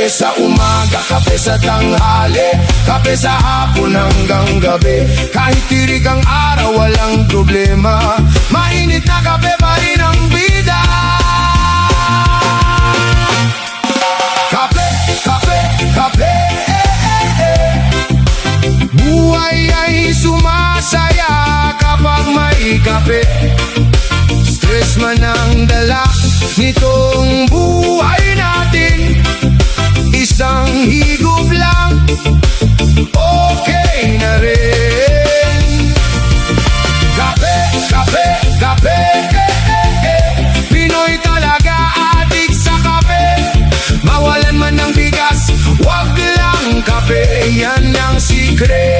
Kape sa umaga, kape sa tanghali, kape sa hapon hanggang gabi. Kahit tirik ang araw, walang problema, mainit na kape pa rin ang bida. Kape, kape, kape, buhay ay sumasaya kapag may kape. Stress man ang dala nitong buhay natin, isang higop lang, okay na rin. Kape, kape, kape, Pinoy talaga adik sa kape. Mawalan man ng bigas, wag lang kape, yan ang sikreto.